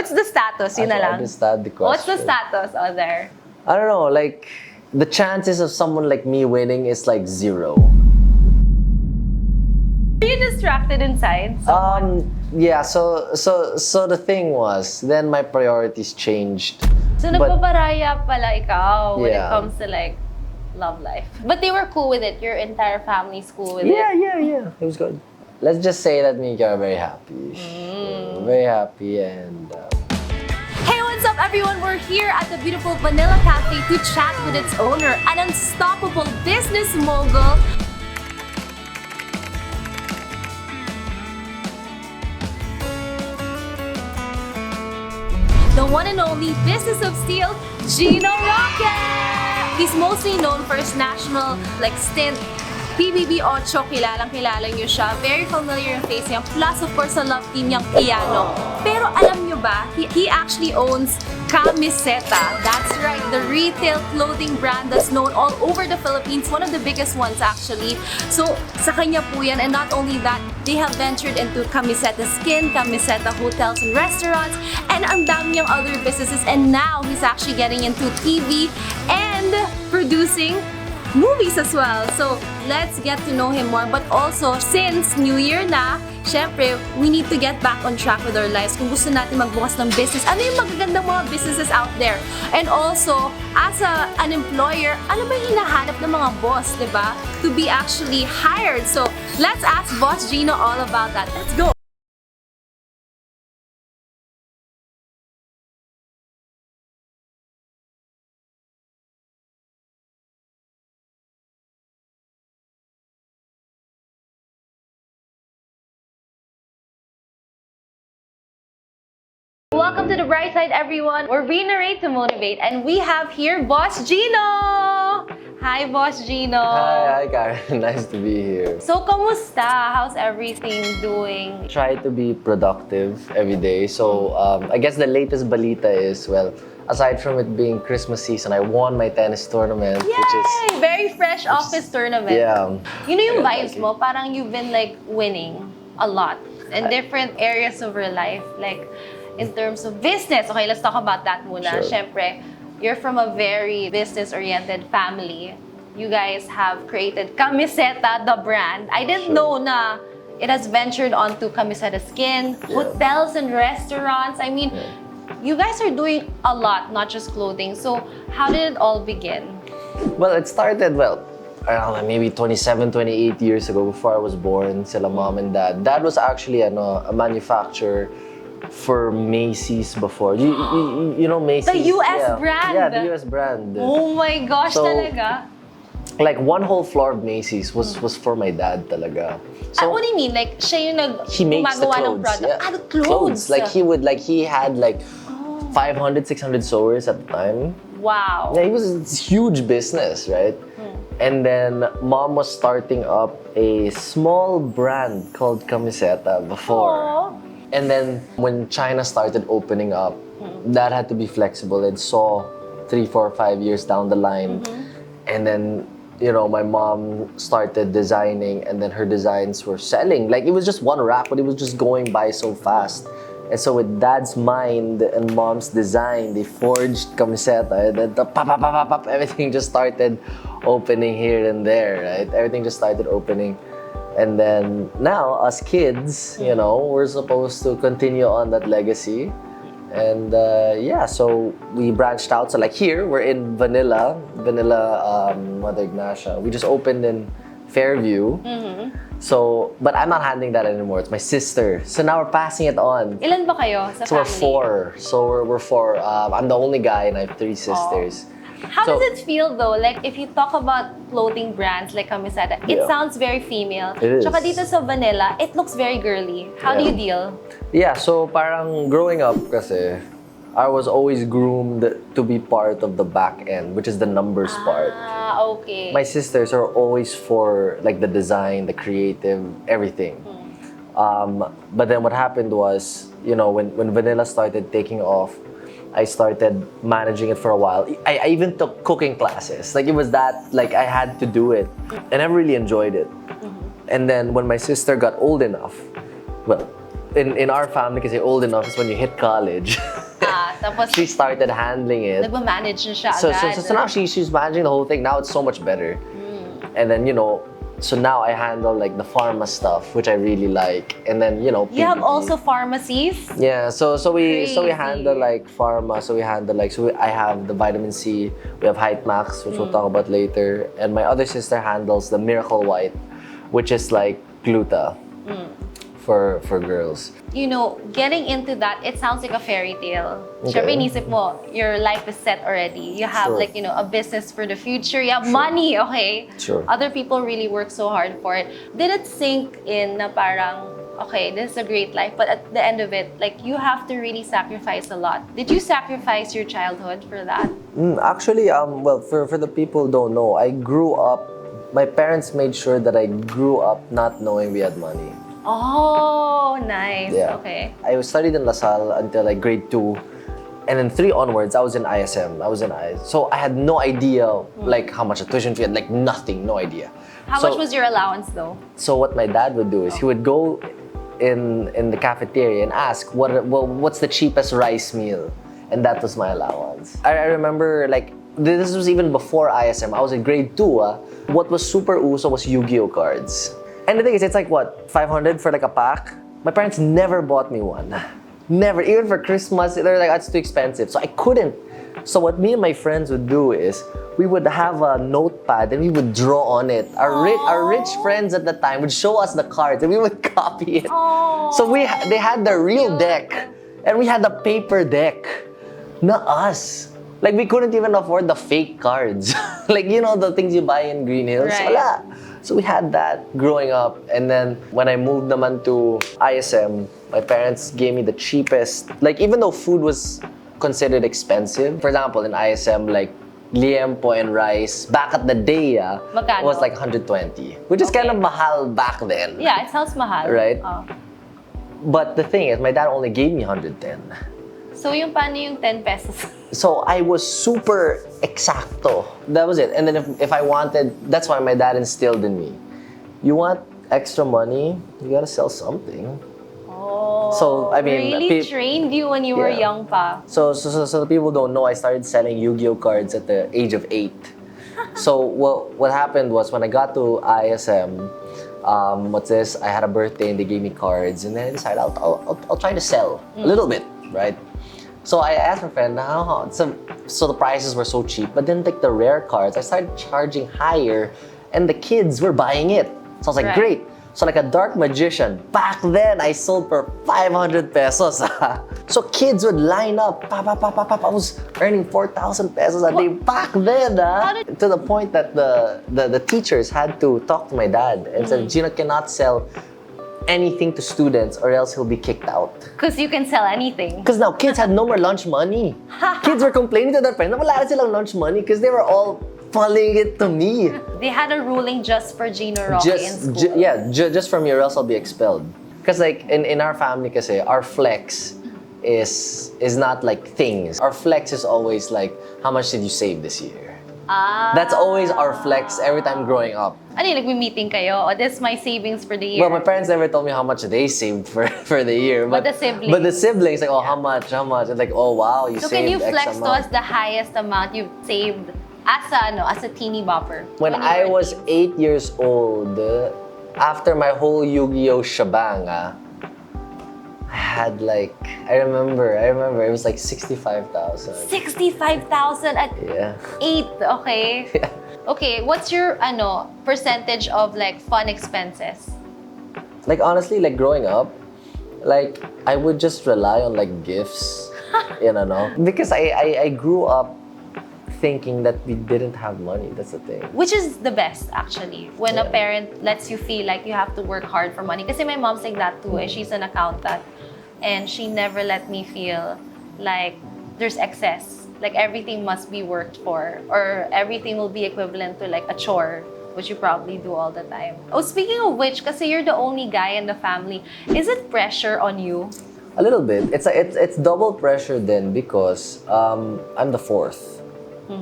What's the status? Yun na lang. I understand the question. What's the status on there? I don't know, like, the chances of someone like me winning is like 0. Are you distracted inside? Yeah, so the thing was, then my priorities changed. So nagpaparaya pala ikaw when it Yeah. comes to like love life. But they were cool with it. Your entire family's cool with Yeah, it. yeah. It was good. Let's just say that me and Kara are very happy. Very happy and... Hey, what's up everyone? We're here at the beautiful Vanilla Cafe to chat with its owner, an unstoppable business mogul. The one and only Business of Steel, Gino Roque! He's mostly known for his national stint. PBB 8, kilalang-kilala niyo siya. Very familiar yung face niya. Plus, of course, sa love team niyang piano. Pero alam niyo ba, he actually owns KAMISETA. That's right, the retail clothing brand that's known all over the Philippines. One of the biggest ones, actually. So, sa kanya po yan. And not only that, they have ventured into KAMISETA Skin, KAMISETA Hotels and Restaurants, and ang dami niyang other businesses. And now, he's actually getting into TV and producing movies as well. So, let's get to know him more. But also, since New Year na, syempre, we need to get back on track with our lives. Kung gusto natin magbukas ng business, ano yung magagandang mga businesses out there? And also, as an employer, ano ba yung hinahanap ng mga boss, di ba? To be actually hired. So, let's ask Boss Gino all about that. Let's go! Welcome to the Brightside, everyone. We're Regenerate to Motivate, and we have here Boss Gino. Hi, Boss Gino. Hi, Karen. Nice to be here. So, kamusta? How's everything doing? Try to be productive every day. So, I guess the latest balita is, well, aside from it being Christmas season, I won my tennis tournament, Yay! which is... Very fresh office tournament. Yeah. You know yung vibes mo? Parang you've been winning a lot in different areas of your life. In terms of business, okay, let's talk about that muna. Sure. Syempre, you're from a very business-oriented family. You guys have created KAMISETA, the brand. I didn't know na it has ventured onto KAMISETA Skin, hotels and restaurants. I mean, you guys are doing a lot, not just clothing. So, how did it all begin? Well, it started, I don't know, maybe 27, 28 years ago before I was born, sila mom and dad. Dad was actually a manufacturer for Macy's before. You know Macy's? The US brand? Yeah, the US brand. Oh my gosh, So, talaga? One whole floor of Macy's was for my dad talaga. So, what do you mean? Siya yung he makes the gumagawa ng clothes. product? Yeah. The clothes. He had 500, 600 sewers at the time. Wow. Yeah, it was a huge business, right? And then mom was starting up a small brand called KAMISETA before. Aww. And then when China started opening up, that had to be flexible and saw 3, 4, 5 years down the line. And then, my mom started designing and then her designs were selling. It was just one wrap, but it was just going by so fast. And so with dad's mind and mom's design, they forged KAMISETA, and then pop, everything just started opening here and there, right? Everything just started opening. And then now, as kids, we're supposed to continue on that legacy. And so we branched out. So here, we're in Vanilla, Mother Ignacia. We just opened in Fairview. So, but I'm not handling that anymore. It's my sister. So now we're passing it on. Ilan ba kayo sa So family? we're 4. So we're 4. I'm the only guy and I have 3 sisters. How does it feel though? If you talk about clothing brands like KAMISETA, it sounds very female. It is. Tsaka dito sa Vanilla, it looks very girly. How do you deal? Yeah, so parang growing up kasi, I was always groomed to be part of the back end, which is the numbers part. Ah, okay. My sisters are always for the design, the creative, everything. But then what happened was, when Vanilla started taking off, I started managing it for a while. I even took cooking classes. It was that, I had to do it. And I really enjoyed it. And then when my sister got old enough, well, in our family, kasi old enough is when you hit college. Tapos She started handling it. nagma-manage na siya So agad. now she's managing the whole thing. Now it's so much better. And then, so now I handle like the pharma stuff, which I really like. And then, You have PPE. also pharmacies? Yeah, so we Crazy. handle like pharma. So we handle like I have the vitamin C. We have Height Max, which we'll talk about later. And my other sister handles the Miracle White, which is like gluta for girls. Getting into that, it sounds like a fairy tale. Okay. Siyempre, inisip mo, your life is set already. You have Sure. like, a business for the future. You have money, okay? Sure. Other people really work so hard for it. Did it sink in na parang, okay, this is a great life, but at the end of it, like, you have to really sacrifice a lot. Did you sacrifice your childhood for that? Actually, well, for the people who don't know, I grew up, my parents made sure that I grew up not knowing we had money. Oh, nice. Yeah. Okay. I studied in LaSalle until like grade 2. And then 3 onwards, I was in ISM. So I had no idea like how much a tuition fee, like nothing, no idea. How much was your allowance though? So what my dad would do is he would go in the cafeteria and ask what's the cheapest rice meal, and that was my allowance. I remember like this was even before ISM. I was in grade 2. What was super uso was Yu-Gi-Oh cards. And the thing is, it's like what, 500 for like a pack? My parents never bought me one. Never, even for Christmas, they're like, it's too expensive. So I couldn't. So what me and my friends would do is, we would have a notepad and we would draw on it. Our rich friends at the time would show us the cards and we would copy it. So they had the real deck and we had the paper deck. Not us. Like we couldn't even afford the fake cards. Like, the things you buy in Green Hills. Right. Wala. So we had that growing up. And then when I moved naman to ISM, my parents gave me the cheapest. Like even though food was considered expensive, for example, in ISM, like liempo and rice, back at the day, Magkano? was like 120. Which is kind of mahal back then. Yeah, it sounds mahal. Right? Oh. But the thing is, my dad only gave me 110. So paano yung 10 pesos? So I was super exacto. That was it. And then if I wanted, that's why my dad instilled in me. You want extra money, you gotta sell something. Oh. So, I mean, really trained you when you were Yeah. young pa. So the people don't know, I started selling Yu-Gi-Oh cards at the age of 8. So what happened was when I got to ISM, I had a birthday and they gave me cards, and then I decided I'll try to sell a little bit, right? So I asked my friend, how? So the prices were so cheap, but then like the rare cards, I started charging higher, and the kids were buying it. So I was like, Right. great. So like a dark magician, back then I sold for 500 pesos. So kids would line up, pa. I was earning 4,000 pesos a day back then. To the point that the teachers had to talk to my dad and said, Gino cannot sell anything to students or else he'll be kicked out. Because you can sell anything. Because now kids had no more lunch money. Kids were complaining to their parents na wala na silang lunch money because they were all falling it to me. They had a ruling just for Gino Roque in school. Just from here, or else I'll be expelled. Because like in our family, kasi our flex is not like things. Our flex is always like, how much did you save this year? That's always our flex every time growing up. Ano yun, nagmi-meeting kayo? Oh, this is my savings for the year. Well, my parents never told me how much they saved for the year. But the siblings. But the siblings, like, oh, how much? And like, oh, wow, you So saved can you X flex to amount. us the highest amount you've saved as a teeny bopper? When you I were a was teen? 8 years old, after my whole Yu-Gi-Oh shebang, I had like, I remember, it was like 65,000. 65,000 at Yeah. 8, okay? Yeah. Okay, what's your percentage of like fun expenses? Like honestly, like growing up, like I would just rely on like gifts, because I grew up thinking that we didn't have money. That's the thing. Which is the best actually, when a Yeah. parent lets you feel like you have to work hard for money. Kasi my mom's like that too, she's an accountant. And she never let me feel like there's excess. Like everything must be worked for, or everything will be equivalent to like a chore, which you probably do all the time. Oh, speaking of which, kasi you're the only guy in the family, is it pressure on you? A little bit. It's double pressure then because I'm the fourth.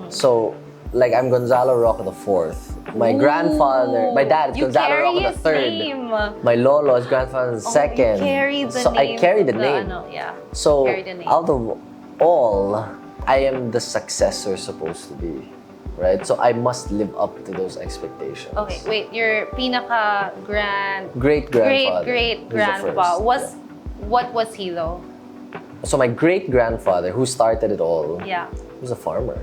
So like I'm Gonzalo Roque the fourth. My grandfather, my dad is You Gonzalo carry Roque the his third. name. My lolo is grandfather the second. You carry the so I name carry the of name. yeah. So Carry the name. out of all, I am the successor supposed to be, right? So I must live up to those expectations. Okay, wait. Your pinaka Great grandfather. great grandpa was what was he though? So my great grandfather, who started it all, Yeah. was a farmer.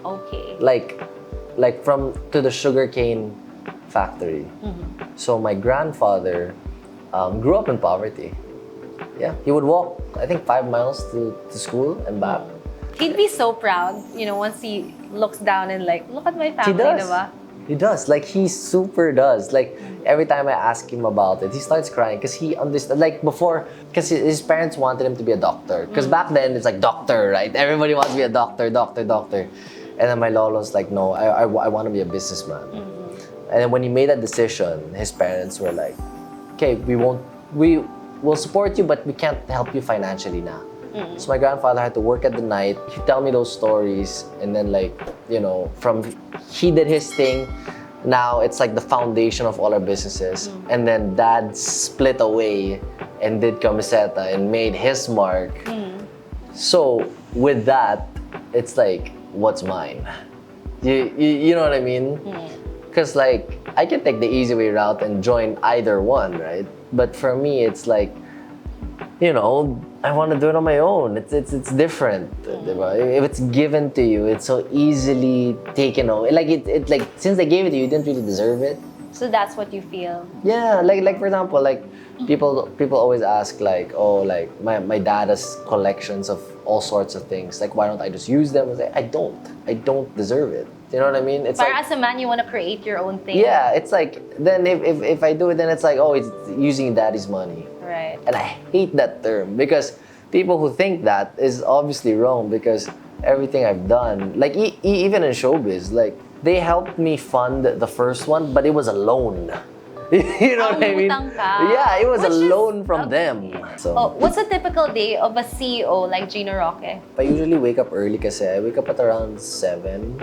Okay. Like from to the sugarcane factory. So my grandfather grew up in poverty. Yeah, he would walk, I think, 5 miles to school and back. He'd be so proud, you know, once he looks down and like, look at my family, He does. diba? He does. Like, he super does. Like, every time I ask him about it, he starts crying because he understands. Like, before, because his parents wanted him to be a doctor. Because back then, it's like doctor, right? Everybody wants to be a doctor, doctor, doctor. And then my lolo's like, no, I want to be a businessman. And then when he made that decision, his parents were like, okay, we will support you, but we can't help you financially now. So my grandfather had to work at the night. He'd tell me those stories, and then like, you know, from he did his thing. Now it's like the foundation of all our businesses. And then dad split away and did KAMISETA and made his mark. So with that, it's like, what's mine? You know what I mean? Because like, I can take the easy way route and join either one, right? But for me, it's like, you know, I want to do it on my own. It's different. Diba? If it's given to you, it's so easily taken away. Like it like since they gave it to you, you didn't really deserve it. So that's what you feel. Yeah, like for example, like people always ask like, oh, like my dad has collections of all sorts of things. Like, why don't I just use them? I say, I don't deserve it. You know what I mean? It's But like, as a man, you want to create your own thing. yeah, it's like then if I do it, then it's like, oh, it's using daddy's money. Right. And I hate that term because people who think that is obviously wrong because everything I've done, like even in showbiz, like they helped me fund the first one, but it was a loan. You know what I mean? Utang ka. Yeah, it was a Which is- loan from okay. them. So Oh, what's a typical day of a CEO like Gino Roque? I usually wake up early kasi I wake up at around 7.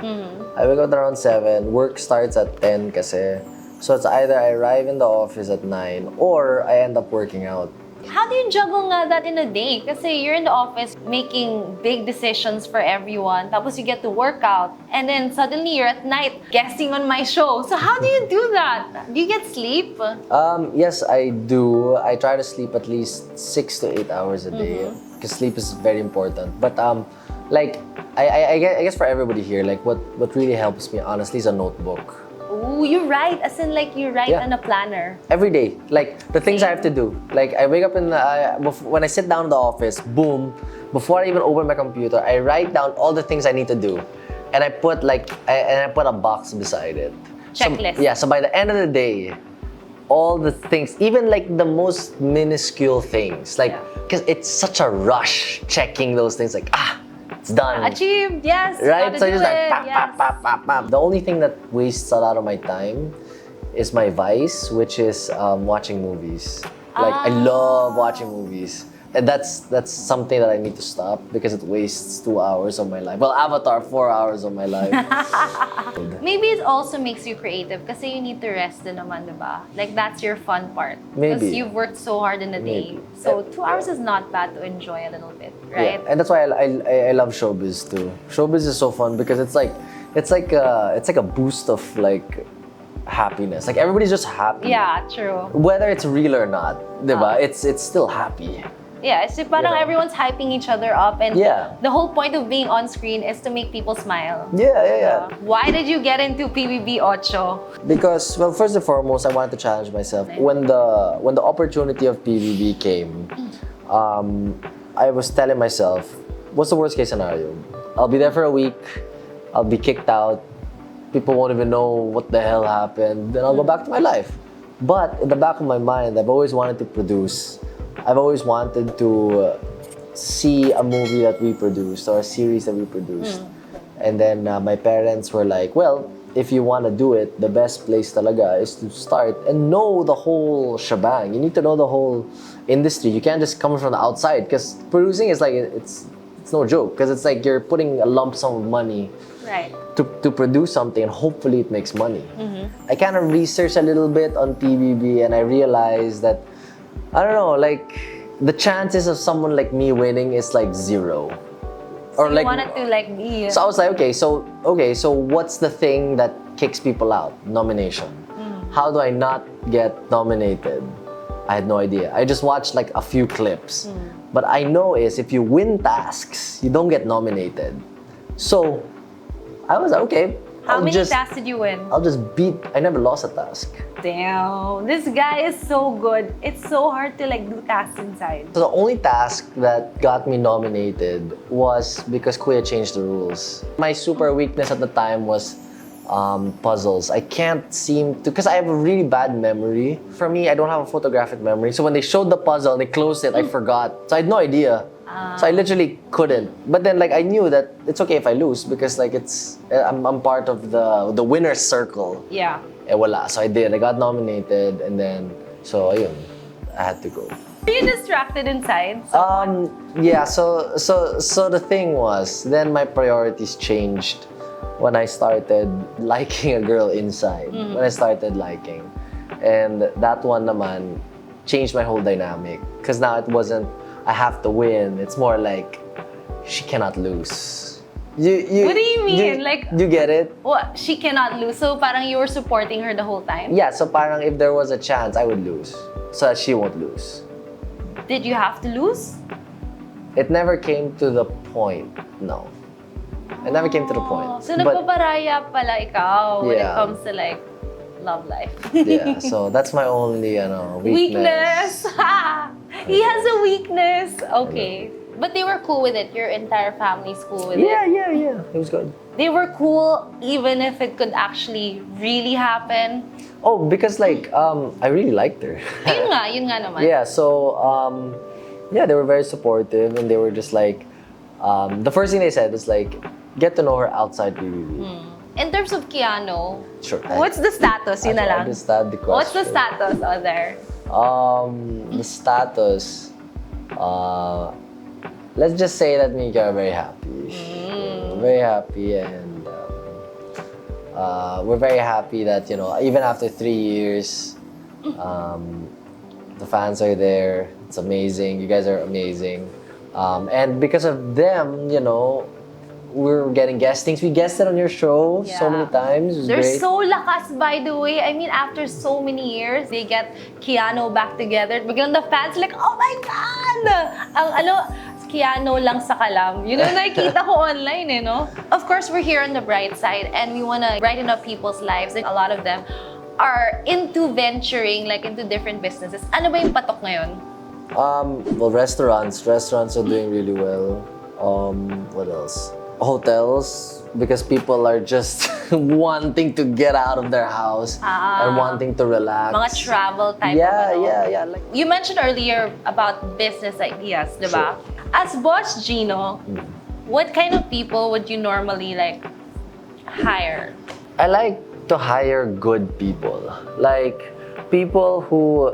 I wake up at around 7. Work starts at 10 kasi. So it's either I arrive in the office at 9 or I end up working out. How do you juggle nga that in a day? Kasi you're in the office making big decisions for everyone. Tapos you get to work out. And then suddenly you're at night guesting on my show. So how do you do that? Do you get sleep? Yes, I do. I try to sleep at least 6 to 8 hours a day because sleep is very important. But like I guess for everybody here, like what really helps me honestly is a notebook. Ooh, you write. As in like you write Yeah. on a planner. Every day, like the things I have to do. Like I wake up when I sit down in the office, boom, before I even open my computer, I write down all the things I need to do, and I put I put a box beside it. Checklist. So by the end of the day, all the things, even like the most minuscule things, like because it's such a rush checking those things, like it's done. Achieved, yes. Right? Gotta So do just like it, pap, yes. pap, pap, pap, pap. The only thing that wastes a lot of my time is my vice, which is watching movies. Like I love watching movies. And that's something that I need to stop because it wastes 2 hours of my life. Well, Avatar, 4 hours of my life. Maybe it also makes you creative kasi you need to rest din naman, diba? Like that's your fun part. Maybe. Because you've worked so hard in a day. Maybe. So 2 hours is not bad to enjoy a little bit, right? Yeah. And that's why I love showbiz too. Showbiz is so fun because it's like a boost of like happiness. Like everybody's just happy. Yeah, true. Whether it's real or not, diba? It's still happy. Yeah, it's parang You know. everyone's hyping each other up and Yeah. the whole point of being on screen is to make people smile. Yeah. Why did you get into PBB Ocho? Because, well, first and foremost, I wanted to challenge myself. When the opportunity of PBB came, I was telling myself, what's the worst case scenario? I'll be there for a week, I'll be kicked out, people won't even know what the hell happened, then I'll go back to my life. But in the back of my mind, I've always wanted to produce. I've always wanted to see a movie that we produced or a series that we produced. And then my parents were like, well, if you want to do it, the best place talaga is to start and know the whole shebang. You need to know the whole industry. You can't just come from the outside because producing is like, it's it's no joke because it's like you're putting a lump sum of money Right. to produce something and hopefully it makes money. I kind of researched a little bit on PBB and I realized that, I don't know, like the chances of someone like me winning is like 0. So you wanted to like be... So I was like, okay, so what's the thing that kicks people out? Nomination. How do I not get nominated? I had no idea. I just watched like a few clips. But I know is if you win tasks, you don't get nominated. So I was like, okay. How many tasks did you win? I'll just beat, I never lost a task. Damn, this guy is so good. It's so hard to like do tasks inside. So the only task that got me nominated was because Kuya changed the rules. My super weakness at the time was puzzles. I can't seem to, because I have a really bad memory. For me, I don't have a photographic memory. So when they showed the puzzle and they closed it, I forgot. So I had no idea. So I literally couldn't. But then like I knew that it's okay if I lose because like I'm part of the winner's circle. Yeah. Eh wala. So I did. I got nominated and then so ayun, I had to go. Were you distracted inside? Yeah, so the thing was then my priorities changed when I started liking a girl inside. When I started liking. And that one naman changed my whole dynamic. Because now it wasn't I have to win. It's more like she cannot lose. What do you mean? You get it? What? She cannot lose. So parang you were supporting her the whole time? Yeah, so parang if there was a chance, I would lose. So that she won't lose. Did you have to lose? It never came to the point, no. It never came to the point. So nagpaparaya pala ikaw when it comes to like love life. Yeah, so that's my only weakness. He has a weakness. Okay. But they were cool with it. Your entire family's cool with it. Yeah. It was good. They were cool even if it could actually really happen. Oh, because like I really liked her. Yun nga naman. Yeah, so they were very supportive and they were just like the first thing they said was like get to know her outside PBB. In terms of Keanu, sure. What's the status? Yun na lang. Understand the question. What's the status out there? The status, let's just say that me and Kara are very happy. We're very happy and we're very happy that, even after 3 years, the fans are there. It's amazing. You guys are amazing. And because of them, we're getting guestings. We guested on your show so many times. It was They're great. so lakas, by the way. I mean, after so many years, they get Keanu back together. Biglang the fans like, oh my God! Keanu lang sa kalam. Yun ang nakikita ko online, no? Of course, we're here on the bright side and we want to brighten up people's lives. And a lot of them are into venturing, like into different businesses. Ano ba yung patok ngayon? Well, restaurants. Restaurants are doing really well. What else? Hotels, because people are just wanting to get out of their house and wanting to relax. Mga travel type Yeah. Like, you mentioned earlier about business ideas, diba? Sure. As Boss Gino, what kind of people would you normally like hire? I like to hire good people. Like people who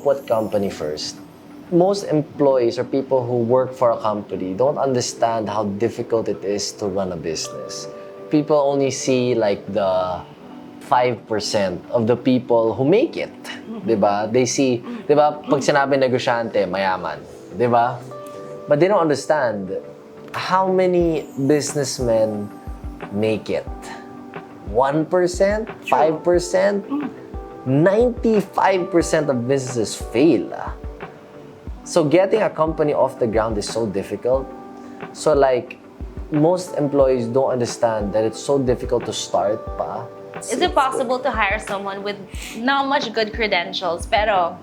put company first. Most employees or people who work for a company don't understand how difficult it is to run a business. People only see like the 5% of the people who make it. Diba? They see, diba, pag sinabi negosyante, mayaman. Diba? But they don't understand how many businessmen make it. 1%? 5%? 95% of businesses fail. So getting a company off the ground is so difficult. So like, most employees don't understand that it's so difficult to start pa. Is it possible to hire someone with not much good credentials, pero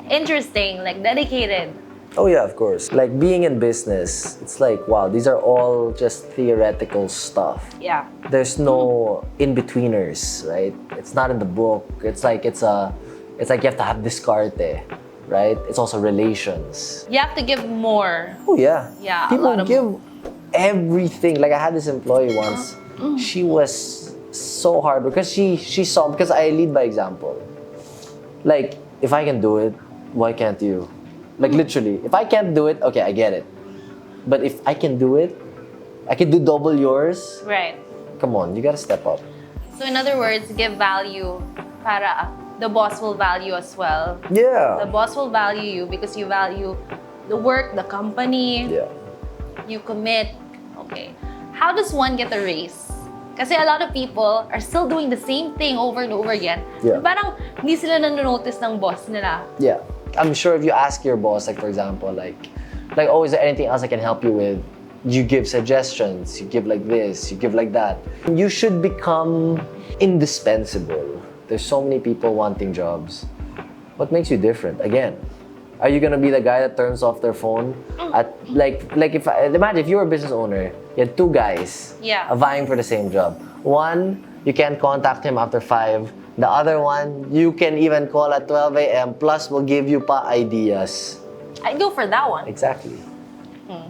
interesting, like dedicated? Oh yeah, of course. Like being in business, it's like, wow, these are all just theoretical stuff. Yeah. There's no in-betweeners, right? It's not in the book. It's like you have to have discarte. Right? It's also relations. You have to give more. Oh yeah. Yeah, People a lot of give everything. Like I had this employee once. She was so hard because she saw, because I lead by example. Like if I can do it, why can't you? Like literally, if I can't do it, okay, I get it. But if I can do it, I can do double yours. Right. Come on, you gotta step up. So in other words, give value para the boss will value as well. Yeah. The boss will value you because you value the work, the company, Yeah. you commit. Okay. How does one get a raise? Kasi a lot of people are still doing the same thing over and over again. Yeah. Parang hindi sila nanonotice ng boss nila. Yeah. I'm sure if you ask your boss, like for example, oh, is there anything else I can help you with? You give suggestions, you give like this, you give like that. You should become indispensable. There's so many people wanting jobs. What makes you different? Again, are you gonna be the guy that turns off their phone at imagine if you were a business owner, you had two guys vying for the same job. One, you can't contact him after 5. The other one, you can even call at 12 a.m. plus will give you pa ideas. I'd go for that one. Exactly.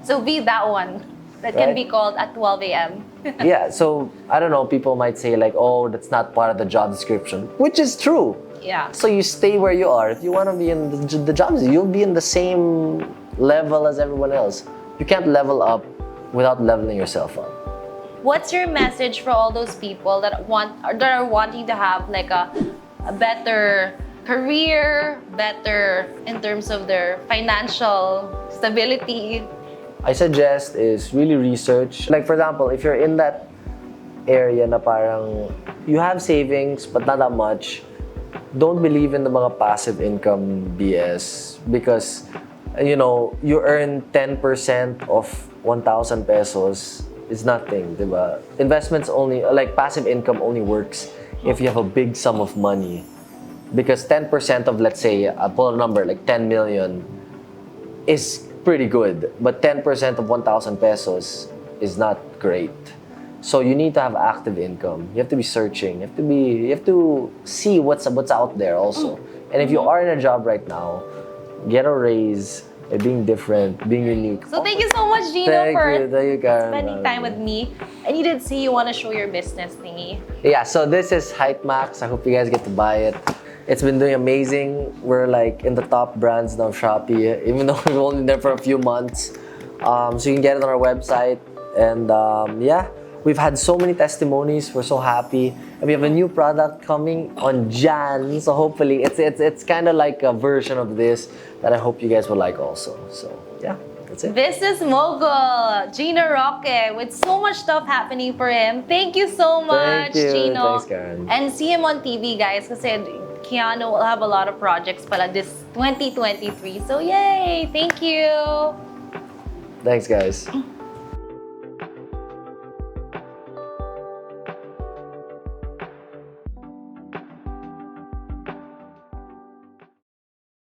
So be that one that can be called at 12 a.m. Yeah, so I don't know, people might say like, oh, that's not part of the job description, which is true. Yeah. So you stay where you are. If you want to be in the jobs, you'll be in the same level as everyone else. You can't level up without leveling yourself up. What's your message for all those people that are wanting to have like a better career, better in terms of their financial stability? I suggest is really research. Like for example, if you're in that area na parang you have savings but not that much, don't believe in the mga passive income BS because you earn 10% of 1,000 pesos is nothing, diba? Investments only, like passive income only works if you have a big sum of money. Because 10% of, let's say, I'll pull a number, like 10 million is pretty good. But 10% of 1,000 pesos is not great. So you need to have active income. You have to be searching. You have to see what's out there also. And if you are in a job right now, get a raise, being different, being unique. So thank you so much, Gino, Thank for you, Karen. spending time with me. And you did say you want to show your business thingy. Yeah, so this is Height Max. I hope you guys get to buy it. It's been doing amazing. We're like in the top brands now of Shopee, even though we've only been there for a few months. So you can get it on our website. And yeah, we've had so many testimonies. We're so happy. And we have a new product coming on Jan. So hopefully it's kind of like a version of this that I hope you guys will like also. So yeah, that's it. Business mogul, Gino Roque, with so much stuff happening for him. Thank you so much, Thank you. Gino. Thanks, Karen. And see him on TV, guys, kasi Keanu will have a lot of projects pala this 2023. So yay! Thank you! Thanks, guys.